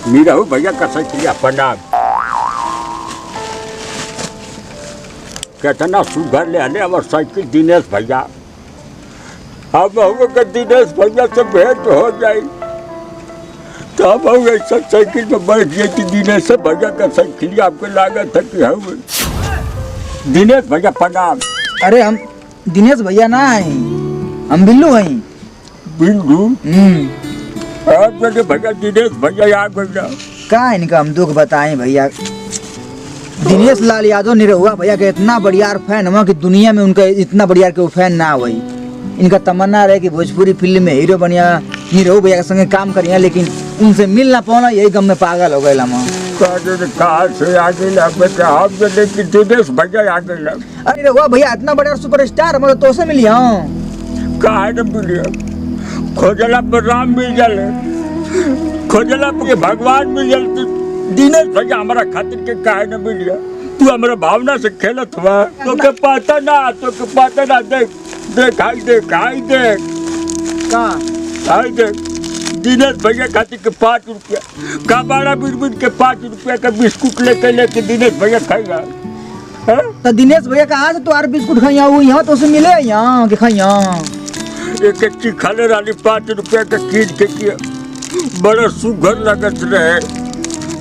मीरा भैया का साइकिल प्रणाम। कितना सुगर ले आने हमारे साइकिल दिनेश भैया। अब हम दिनेश भैया से भेंट हो जाए तो हम ऐसा साइकिल में बैठ गए कि दिनेश भैया का साइकिल आपको लागत है कि हम दिनेश भैया प्रणाम। अरे हम दिनेश भैया ना है, हम बिल्लू हैं। बिल्लू? आप भैया दिनेश भैया आ गए का इनका हम दुख बताएं भैया। दिनेश लाल यादव निरहुआ भैया के इतना बढ़िया फैन हुआ कि दुनिया में उनका इतना बढ़िया के फैन ना हुई। इनका तमन्ना रहे कि भोजपुरी फिल्म में हीरो बनिया, निरहु भैया के संगे काम करिए, लेकिन उनसे मिल ना पाना यही गम में पागल हो गए। अरे निरहुआ भैया इतना बड़ा सुपरस्टार मतलब तो से मिलिया खोजला पर राम मिल जाले, खोजला पर भगवान मिल जाले। दिनेश भैया हमारा खातिर के काहे न मिल गया? तू हमारा भावना से खेलत हुआ तो के पता ना देख देख आई देख दिनेश भैया खातिर के 5 रुपया का 12 बिन के 5 रुपया का बिस्कुट लेके दिनेश भैया खाएगा। तो दिनेश भैया कहाँ से तुम्हारे बिस्कुट खाइया हुई यहाँ तो उसे मिले यहाँ के खाइया एक खाले रानी 5 रुपया का कीन के किया बड़ा सुघर लगत रहे।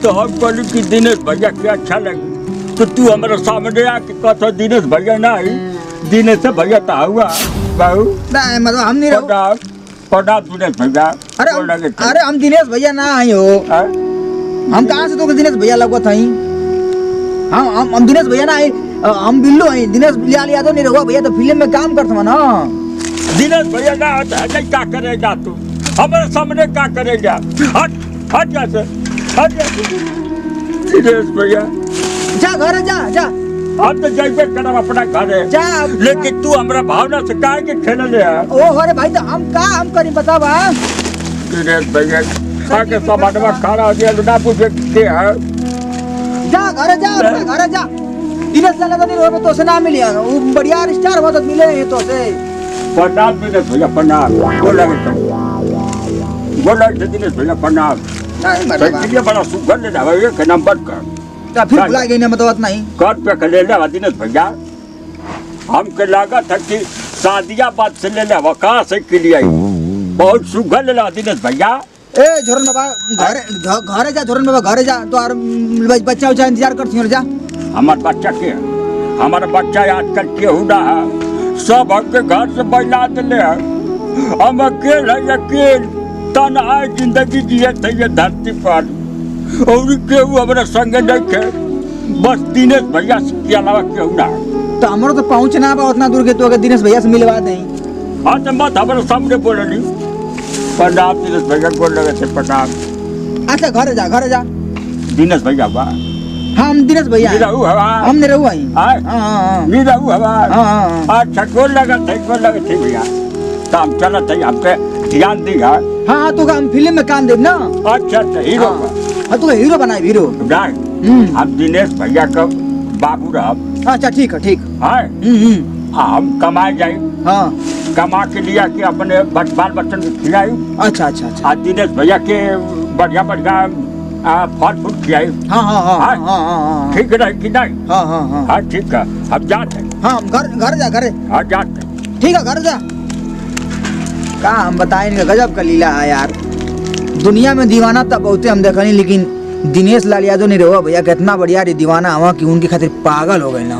तो हम कहली कि दिनेश भैया के अच्छा लगे तो तू हमारे सामने आके कहता दिनेश भैया ना आई, दिनेश भैया तो हुआ बाबू मतलब हम नहीं प्रणाम दिनेश भैया। अरे हम दिनेश भैया ना आई हो, हम कहाँ से तो दिनेश भैया लगवा था। हम दिनेश भैया ना आई, हम बिल्लू आई। दिनेश लाल यादव नहीं रहुआ भैया तो फिल्म में काम करता ना। दिनेश भैया ना होता क्या करेगा तू हमारे सामने क्या करेगा? हट कैसे दिनेश भैया जा घर जा हम तो जाइए करब अपना घर जा, लेकिन तू हमारा भावना से काहे के खेल ले ओ अरे भाई तो हम करी बतावा। दिनेश भैया आके समानवा खड़ा हो गया ना पूछे के है। जा घर जा दिनेश लाल यादव नहीं तो से ना मिलिया वो बढ़िया स्टार बहुत मिले ये तो से। प्रणाम दिनेश भैया प्रणाम। बोला दिनेश भैया प्रणाम। साइकिल बड़ा सुगर ले जावा के नंबर कर फिर भुला गई ना मतलब नहीं कर पे ले ले दिनेश भैया। हमके लागत है कि शादियाबाद से ले ले कहाँ से क्लियर बहुत सुगर ले ला दिनेश भैया। ए झोरन बाबा घरे जा झोरन बाबा घरे जा तो बच्चा उच्चा इंतजार करती जा। हमारा बच्चा आजकल केहू ना है, सब हमके घर से बैला दिले है। हम अकेल तन्हा जिंदगी जिए थे ये धरती पर और केहू हमारा संगे नहीं थे, बस दिनेश भैया के अलावा केहू ना। तो हमारा तो पहुँचना बा उतना दूर के तो अगर दिनेश भैया से मिलवा दें। हाँ तो मत हमारे सामने बोलनी प्रणाम दिनेश भैया बोल लगे थे प्रणाम। अच्छा घर जा दिनेश भैया बा हम दिनेश भैया हम नहीं रहू अच्छा कौन लगे थे भैया तो हम चला थे हमसे ध्यान दी। हाँ तो हम फिल्म में काम देव ना। अच्छा हीरो हाँ तो हीरो बनाए हीरो। हम दिनेश भैया का बाबू रह। अच्छा ठीक है हम कमाए जाए। हाँ कमा के लिया कि अपने बाल बच्चन को खिलाई। अच्छा दिनेश भैया के बढ़िया फल फूल खिलाई। हाँ ठीक रहे कि नहीं? हाँ ठीक है अब जाते। हाँ घर जा हाँ जाते ठीक है घर जा। का हम बताएं इनका गजब का लीला है यार। दुनिया में दीवाना तब बहुते हम देखनी, लेकिन दिनेश लाल यादव नहीं रहुआ भैया कितना बढ़िया दीवाना हुआ कि उनके खातिर पागल हो गए ना।